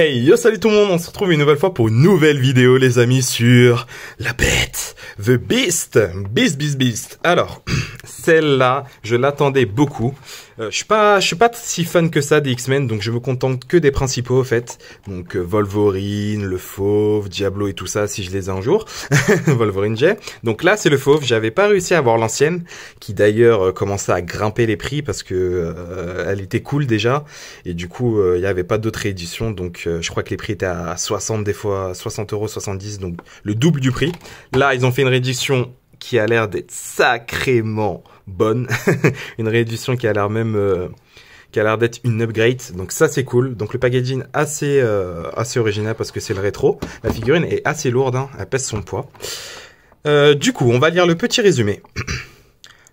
Hey, yo, salut tout le monde, on se retrouve une nouvelle fois pour une nouvelle vidéo, les amis, sur la bête, The Beast, Beast. Alors, celle-là, je l'attendais beaucoup. Je suis pas si fan que ça des X-Men, donc je me contente que des principaux, au fait. Donc, Wolverine, le Fauve, Diablo et tout ça, si je les ai un jour. Wolverine, j'ai. Donc là, c'est le Fauve. J'avais pas réussi à avoir l'ancienne, qui d'ailleurs commençait à grimper les prix parce que elle était cool déjà. Et du coup, il y avait pas d'autres rééditions, donc je crois que les prix étaient à 60 des fois, 60 €, 70, donc le double du prix. Là, ils ont fait une réédition qui a l'air d'être sacrément bonne. Une réédition qui a l'air même qui a l'air d'être une upgrade, donc ça c'est cool. Donc le packaging assez original parce que c'est le rétro. La figurine est assez lourde, hein, elle pèse son poids. Du coup, on va lire le petit résumé.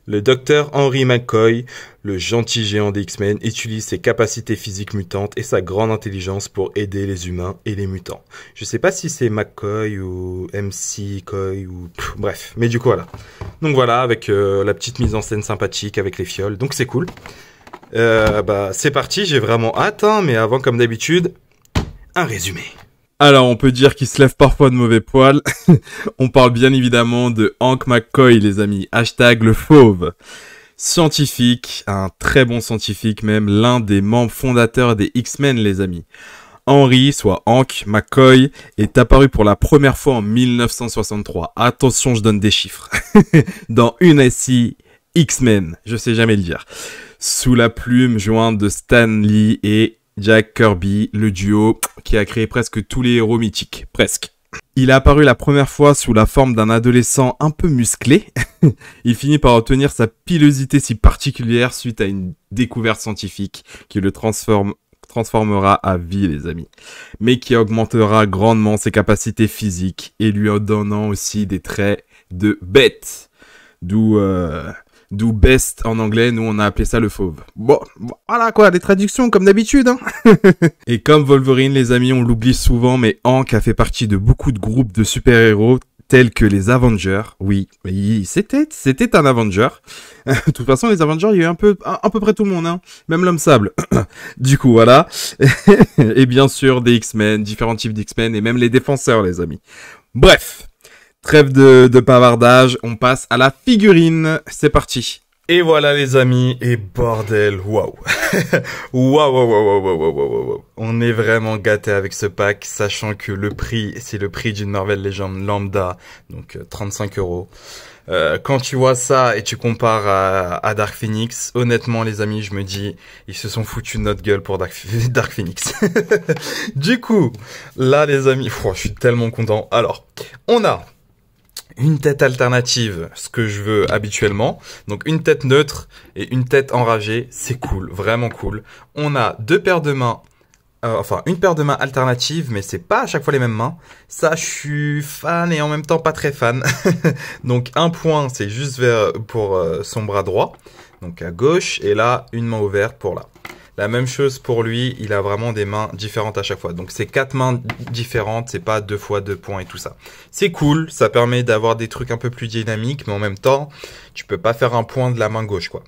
Le docteur Henry McCoy, le gentil géant des X-Men, utilise ses capacités physiques mutantes et sa grande intelligence pour aider les humains et les mutants. Je sais pas si c'est McCoy ou MC Coy ou... bref, mais du coup voilà. Donc voilà, avec la petite mise en scène sympathique avec les fioles, donc c'est cool. C'est parti, j'ai vraiment hâte, hein, mais avant comme d'habitude, un résumé. Alors, on peut dire qu'il se lève parfois de mauvais poils. On parle bien évidemment de Hank McCoy, les amis. Hashtag le fauve. Scientifique, un très bon scientifique même, l'un des membres fondateurs des X-Men, les amis. Henry, soit Hank McCoy, est apparu pour la première fois en 1963. Attention, je donne des chiffres. Dans une SI X-Men, je sais jamais le dire. Sous la plume jointe de Stan Lee et Jack Kirby, le duo qui a créé presque tous les héros mythiques, presque. Il est apparu la première fois sous la forme d'un adolescent un peu musclé. Il finit par obtenir sa pilosité si particulière suite à une découverte scientifique qui le transformera à vie, les amis. Mais qui augmentera grandement ses capacités physiques et lui en donnant aussi des traits de bête. D'où best en anglais, nous on a appelé ça le fauve. Bon, voilà quoi, les traductions comme d'habitude, hein. Et comme Wolverine, les amis, on l'oublie souvent, mais Hank a fait partie de beaucoup de groupes de super-héros tels que les Avengers. Oui, c'était un Avenger. De toute façon, les Avengers, il y a eu à peu près tout le monde, hein. Même l'homme sable. Du coup, voilà. Et bien sûr, des X-Men, différents types d'X-Men et même les défenseurs, les amis. Bref. Trêve de bavardage, on passe à la figurine. C'est parti. Et voilà les amis, et bordel, waouh. Waouh. On est vraiment gâtés avec ce pack, sachant que le prix, c'est le prix d'une Marvel Legends lambda, donc 35 €. Quand tu vois ça et tu compares à Dark Phoenix, honnêtement les amis, je me dis, ils se sont foutus de notre gueule pour Dark Phoenix. Du coup, là les amis, je suis tellement content. Alors, on a une tête alternative, ce que je veux habituellement. Donc une tête neutre et une tête enragée, c'est cool, vraiment cool. On a deux paires de mains, une paire de mains alternative, mais c'est pas à chaque fois les mêmes mains. Ça, je suis fan et en même temps pas très fan. Donc un point, c'est juste pour son bras droit, donc à gauche, et là, une main ouverte pour là. La même chose pour lui, il a vraiment des mains différentes à chaque fois. Donc c'est 4 mains différentes, c'est pas 2 fois 2 points et tout ça. C'est cool, ça permet d'avoir des trucs un peu plus dynamiques, mais en même temps, tu peux pas faire un point de la main gauche, quoi.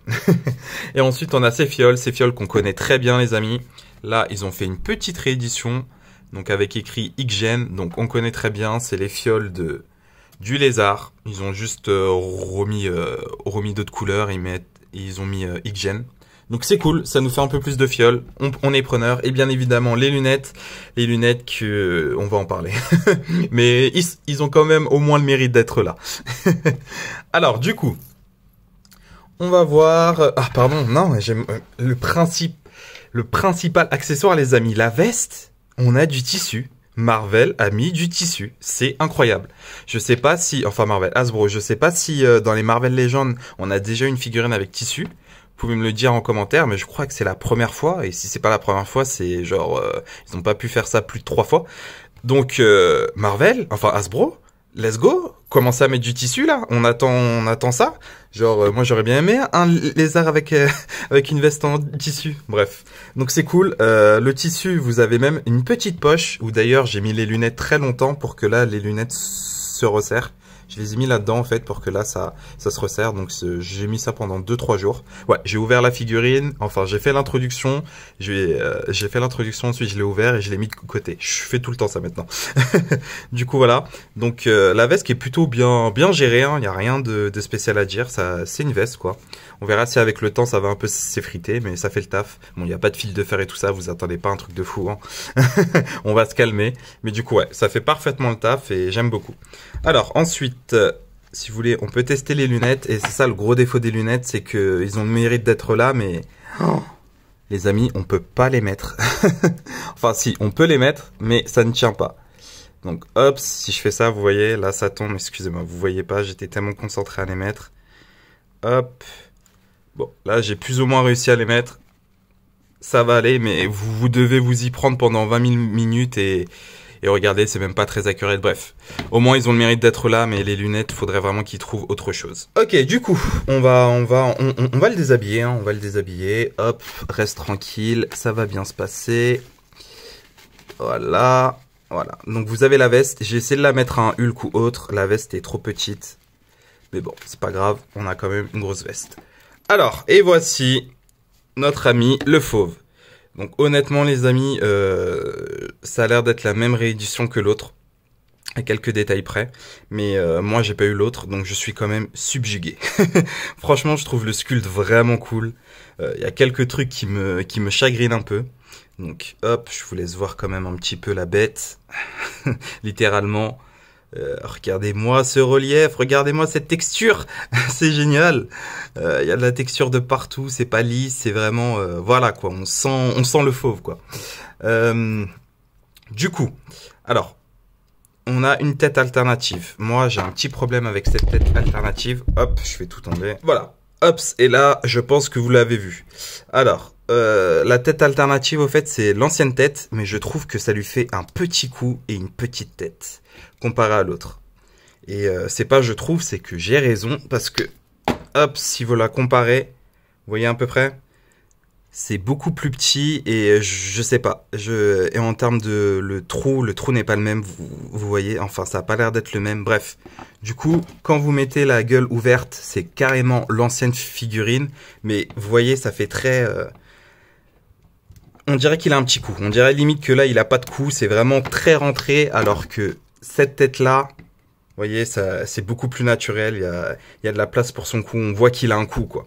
Et ensuite, on a ces fioles qu'on connaît très bien, les amis. Là, ils ont fait une petite réédition, donc avec écrit X-Gen, donc on connaît très bien, c'est les fioles du lézard. Ils ont juste remis d'autres couleurs, ils ont mis X-Gen. Donc c'est cool, ça nous fait un peu plus de fioles, on est preneur, et bien évidemment les lunettes que on va en parler. Mais ils ont quand même au moins le mérite d'être là. Alors du coup, on va voir... Ah pardon, non, j'aime le principal accessoire les amis, la veste, on a du tissu. Marvel a mis du tissu, c'est incroyable. Je sais pas si... Enfin Marvel, Hasbro, je sais pas si dans les Marvel Legends, on a déjà une figurine avec tissu. Vous pouvez me le dire en commentaire, mais je crois que c'est la première fois. Et si c'est pas la première fois, c'est genre... ils ont pas pu faire ça plus de 3 fois. Donc, Marvel, enfin Hasbro, let's go. Commencez à mettre du tissu, là. On attend ça. Genre, moi, j'aurais bien aimé un lézard avec une veste en tissu. Bref. Donc, c'est cool. Le tissu, vous avez même une petite poche, où d'ailleurs, j'ai mis les lunettes très longtemps pour que là, les lunettes se resserrent. Je les ai mis là-dedans en fait pour que là ça se resserre. Donc j'ai mis ça pendant 2-3 jours. Ouais, j'ai ouvert la figurine. Enfin, j'ai fait l'introduction. J'ai fait l'introduction, ensuite je l'ai ouvert et je l'ai mis de côté. Je fais tout le temps ça maintenant. Du coup voilà. Donc la veste qui est plutôt bien gérée. Hein. Il y a rien de spécial à dire. Ça, c'est une veste quoi. On verra si avec le temps ça va un peu s'effriter, mais ça fait le taf. Bon, il n'y a pas de fil de fer et tout ça. Vous attendez pas un truc de fou. Hein. On va se calmer. Mais du coup ouais, ça fait parfaitement le taf et j'aime beaucoup. Alors ensuite, si vous voulez, on peut tester les lunettes. Et c'est ça le gros défaut des lunettes, c'est que ils ont le mérite d'être là, mais les amis, on peut pas les mettre. Enfin si, on peut les mettre, mais ça ne tient pas. Donc hop, si je fais ça, vous voyez, là ça tombe. Excusez-moi, vous voyez pas, j'étais tellement concentré à les mettre. Hop. Bon, là j'ai plus ou moins réussi à les mettre. Ça va aller, mais vous devez vous y prendre pendant 20 000 minutes et regardez, c'est même pas très accurate. Bref, au moins ils ont le mérite d'être là, mais les lunettes, faudrait vraiment qu'ils trouvent autre chose. Ok, du coup, on va le déshabiller, hein, on va le déshabiller. Hop, reste tranquille, ça va bien se passer. Voilà, voilà. Donc vous avez la veste. J'ai essayé de la mettre à un Hulk ou autre. La veste est trop petite, mais bon, c'est pas grave. On a quand même une grosse veste. Alors, et voici notre ami le fauve. Donc honnêtement les amis, ça a l'air d'être la même réédition que l'autre, à quelques détails près, mais moi j'ai pas eu l'autre, donc je suis quand même subjugué. Franchement je trouve le sculpte vraiment cool, y a quelques trucs qui me chagrinent un peu, donc hop, je vous laisse voir quand même un petit peu la bête, littéralement. Regardez-moi ce relief, regardez-moi cette texture, c'est génial. Y a de la texture de partout, c'est pas lisse, c'est vraiment voilà quoi, on sent le fauve quoi. Du coup, alors on a une tête alternative. Moi, j'ai un petit problème avec cette tête alternative. Hop, je vais tout enlever. Voilà. Hop, et là, je pense que vous l'avez vu. Alors, la tête alternative, au fait, c'est l'ancienne tête, mais je trouve que ça lui fait un petit cou et une petite tête, comparé à l'autre. Et c'est pas je trouve, c'est que j'ai raison, parce que, hop, si vous la comparez, vous voyez à peu près, c'est beaucoup plus petit et je sais pas. Et en termes de le trou n'est pas le même, vous voyez, enfin ça a pas l'air d'être le même, bref. Du coup, quand vous mettez la gueule ouverte, c'est carrément l'ancienne figurine, mais vous voyez, ça fait très... on dirait qu'il a un petit coup, on dirait limite que là il a pas de coup, c'est vraiment très rentré, alors que cette tête-là, vous voyez, c'est beaucoup plus naturel, il y a de la place pour son cou, on voit qu'il a un coup quoi.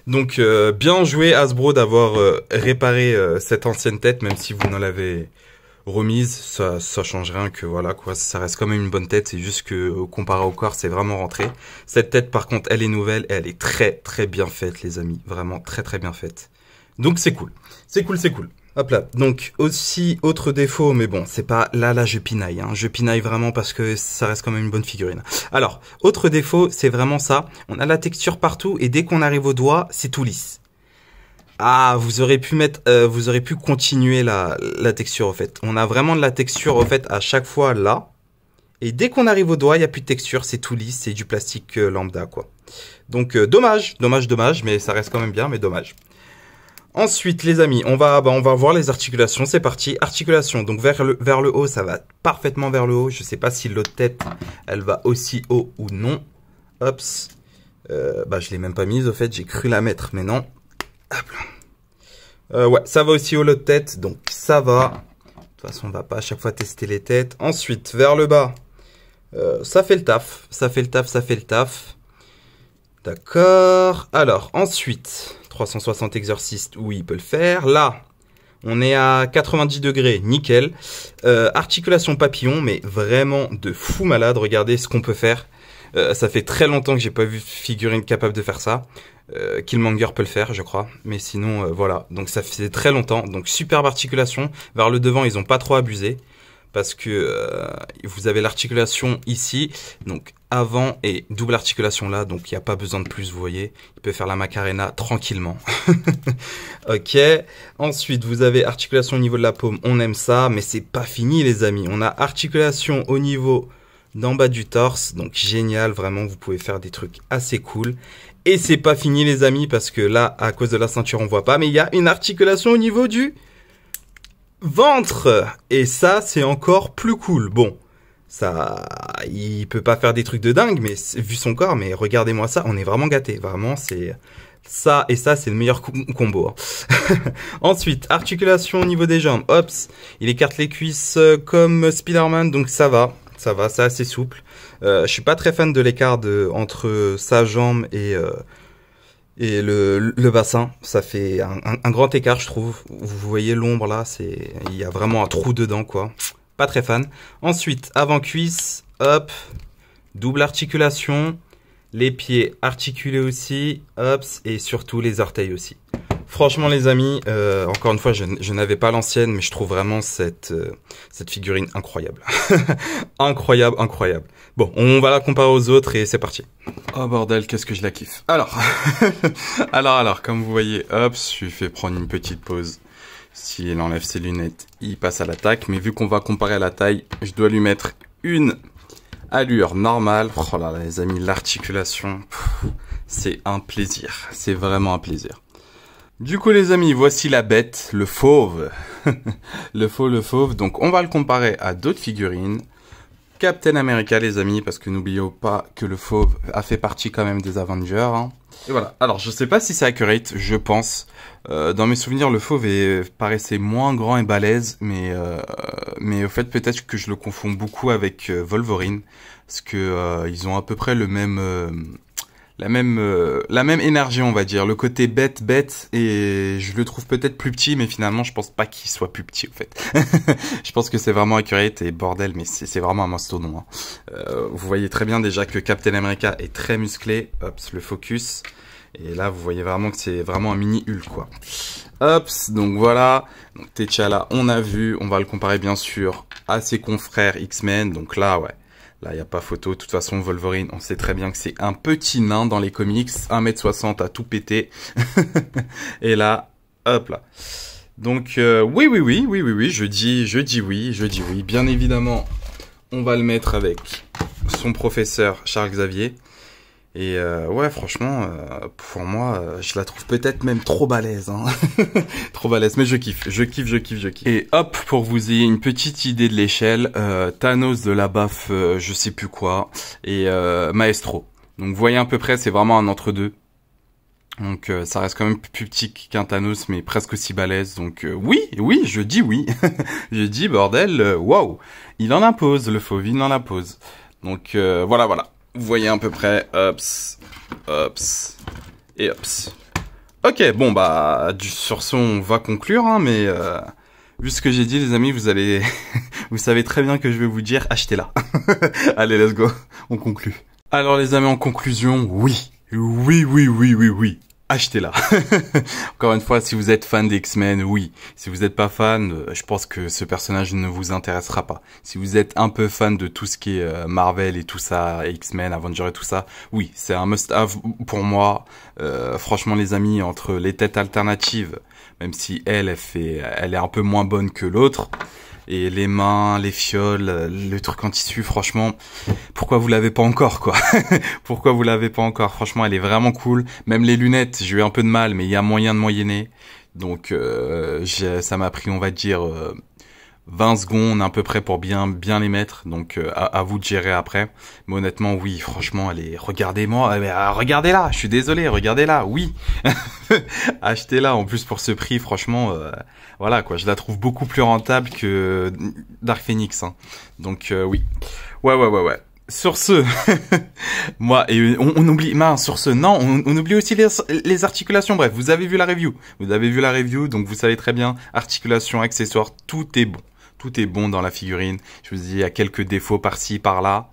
Donc bien joué Hasbro d'avoir réparé cette ancienne tête, même si vous n'en l'avez remise, ça change rien, que voilà quoi, ça reste quand même une bonne tête, c'est juste que comparé au corps c'est vraiment rentré. Cette tête par contre elle est nouvelle et elle est très très bien faite les amis, vraiment très très bien faite. Donc c'est cool, c'est cool, c'est cool. Hop là, donc aussi autre défaut, mais bon, c'est pas là je pinaille, hein. Je pinaille vraiment parce que ça reste quand même une bonne figurine. Alors, autre défaut, c'est vraiment ça, on a la texture partout et dès qu'on arrive au doigt, c'est tout lisse. Ah, vous aurez pu continuer la texture au fait. On a vraiment de la texture au fait à chaque fois là, et dès qu'on arrive au doigt, il y a plus de texture, c'est tout lisse, c'est du plastique lambda quoi. Donc dommage, mais ça reste quand même bien, mais dommage. Ensuite, les amis, on va voir les articulations. C'est parti. Articulation. Donc, vers le haut, ça va parfaitement vers le haut. Je sais pas si l'autre tête, elle va aussi haut ou non. Hops. Je l'ai même pas mise, au fait. J'ai cru la mettre, mais non. Hop là. Ouais, ça va aussi haut l'autre tête. Donc, ça va. De toute façon, on va pas à chaque fois tester les têtes. Ensuite, vers le bas. Ça fait le taf. Ça fait le taf. D'accord. Alors, ensuite... 360 exorcistes, oui, il peut le faire. Là, on est à 90 degrés, nickel. Articulation papillon, mais vraiment de fou malade. Regardez ce qu'on peut faire. Ça fait très longtemps que j'ai pas vu de figurine capable de faire ça. Killmonger peut le faire, je crois. Mais sinon, voilà. Donc ça fait très longtemps. Donc superbe articulation. Vers le devant, ils ont pas trop abusé. Parce que vous avez l'articulation ici, donc avant et double articulation là, donc il n'y a pas besoin de plus, vous voyez. Il peut faire la Macarena tranquillement. Ok. Ensuite, vous avez articulation au niveau de la paume, on aime ça, mais c'est pas fini les amis. On a articulation au niveau d'en bas du torse, donc génial, vraiment, vous pouvez faire des trucs assez cool. Et c'est pas fini les amis, parce que là, à cause de la ceinture, on voit pas, mais il y a une articulation au niveau du... ventre, et ça c'est encore plus cool. Bon, Ça, il peut pas faire des trucs de dingue, mais vu son corps, mais regardez-moi ça, on est vraiment gâté. Vraiment, c'est ça et ça, c'est le meilleur combo. Hein. Ensuite, articulation au niveau des jambes. Hops, il écarte les cuisses comme Spider-Man, donc ça va, c'est assez souple. Je suis pas très fan de l'écart entre sa jambe et le bassin. Ça fait un grand écart, je trouve. Vous voyez l'ombre là, il y a vraiment un trou dedans, quoi. Pas très fan. Ensuite, avant-cuisse, hop, double articulation, les pieds articulés aussi, hop, et surtout les orteils aussi. Franchement, les amis, encore une fois, je n'avais pas l'ancienne, mais je trouve vraiment cette figurine incroyable. Incroyable, incroyable. Bon, on va la comparer aux autres et c'est parti. Oh bordel, qu'est-ce que je la kiffe. Alors, alors, comme vous voyez, hop, je lui fais prendre une petite pause. S'il enlève ses lunettes, il passe à l'attaque. Mais vu qu'on va comparer à la taille, je dois lui mettre une allure normale. Oh là là, les amis, l'articulation, c'est un plaisir. C'est vraiment un plaisir. Du coup, les amis, voici la bête, le fauve. le fauve. Donc, on va le comparer à d'autres figurines. Captain America, les amis, parce que n'oublions pas que le fauve a fait partie quand même des Avengers. Hein. Et voilà. Alors, je sais pas si c'est accurate, je pense. Dans mes souvenirs, le fauve paraissait moins grand et balèze, mais au fait, peut-être que je le confonds beaucoup avec Wolverine, parce que ils ont à peu près la même énergie, on va dire. Le côté bête, et je le trouve peut-être plus petit, mais finalement, je pense pas qu'il soit plus petit, en fait. Je pense que c'est vraiment accurate et bordel, mais c'est vraiment un mastodon. Hein. Vous voyez très bien déjà que Captain America est très musclé. Hop, le focus. Et là, vous voyez vraiment que c'est vraiment un mini Hulk, quoi. Hop, donc voilà. Donc T'Challa, on a vu. On va le comparer, bien sûr, à ses confrères X-Men. Donc là, ouais. Là, il n'y a pas photo. De toute façon, Wolverine, on sait très bien que c'est un petit nain dans les comics. 1m60 à tout péter. Et là, hop là. Donc, oui. Je dis oui. Bien évidemment, on va le mettre avec son professeur Charles Xavier. Et ouais, franchement, pour moi, je la trouve peut-être même trop balèze. Hein. Trop balèze, mais je kiffe. Et hop, pour vous ayez une petite idée de l'échelle, Thanos de la baffe, je sais plus quoi, et Maestro. Donc vous voyez à peu près, c'est vraiment un entre-deux. Donc ça reste quand même plus petit qu'un Thanos, mais presque aussi balèze. Donc oui, je dis oui. Je dis bordel, waouh. Il en impose, le fauve, il en impose. Donc voilà. Vous voyez à peu près, hops, et hops. Ok, bon bah, sur ce, on va conclure, hein, mais vu ce que j'ai dit, les amis, vous savez très bien que je vais vous dire, achetez-la. Allez, let's go, on conclut. Alors les amis, en conclusion, oui, achetez-la. Encore une fois, si vous êtes fan des X-Men, oui. Si vous n'êtes pas fan, je pense que ce personnage ne vous intéressera pas. Si vous êtes un peu fan de tout ce qui est Marvel et tout ça, X-Men, Avengers et tout ça, oui, c'est un must-have pour moi. Franchement, les amis, entre les têtes alternatives, même si elle est un peu moins bonne que l'autre, et les mains, les fioles, le truc en tissu, franchement, pourquoi vous l'avez pas encore, quoi? Pourquoi vous l'avez pas encore? Franchement, elle est vraiment cool. Même les lunettes, j'ai eu un peu de mal, mais il y a moyen de moyenner. Donc, ça m'a pris, on va dire, 20 secondes à peu près pour bien les mettre. Donc, à vous de gérer après. Mais honnêtement, oui, franchement, regardez-moi, regardez-la. Je suis désolé, regardez-la. Oui. Achetez-la. En plus, pour ce prix, franchement, voilà, quoi. Je la trouve beaucoup plus rentable que Dark Phoenix, hein. Donc, oui. Ouais. Sur ce, moi, et on oublie, sur ce, non, on oublie aussi les articulations. Bref, vous avez vu la review. Donc vous savez très bien, articulation, accessoires, tout est bon. Tout est bon dans la figurine. Je vous dis, il y a quelques défauts par-ci, par-là.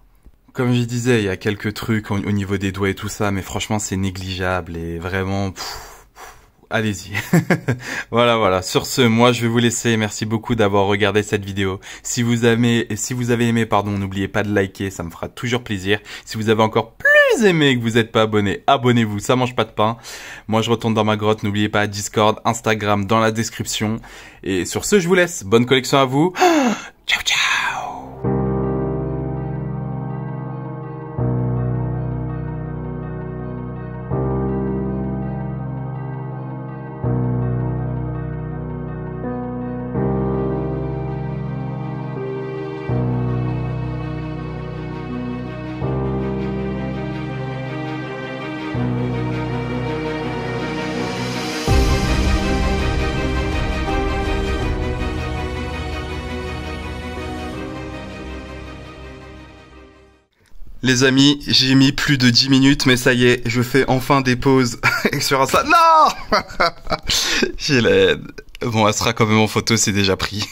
Comme je disais, il y a quelques trucs au niveau des doigts et tout ça, mais franchement, c'est négligeable et vraiment, allez-y. Voilà. Sur ce, moi, je vais vous laisser. Merci beaucoup d'avoir regardé cette vidéo. Si vous avez aimé, n'oubliez pas de liker, ça me fera toujours plaisir. Si vous avez encore plus aimé et que vous n'êtes pas abonné, abonnez-vous, ça mange pas de pain. Moi, je retourne dans ma grotte. N'oubliez pas Discord, Instagram dans la description. Et sur ce, je vous laisse. Bonne collection à vous. Ciao, ciao. Les amis, j'ai mis plus de 10 minutes, mais ça y est, je fais enfin des pauses sur Insta. Non! J'ai la haine. Bon, elle sera quand même en photo, c'est déjà pris.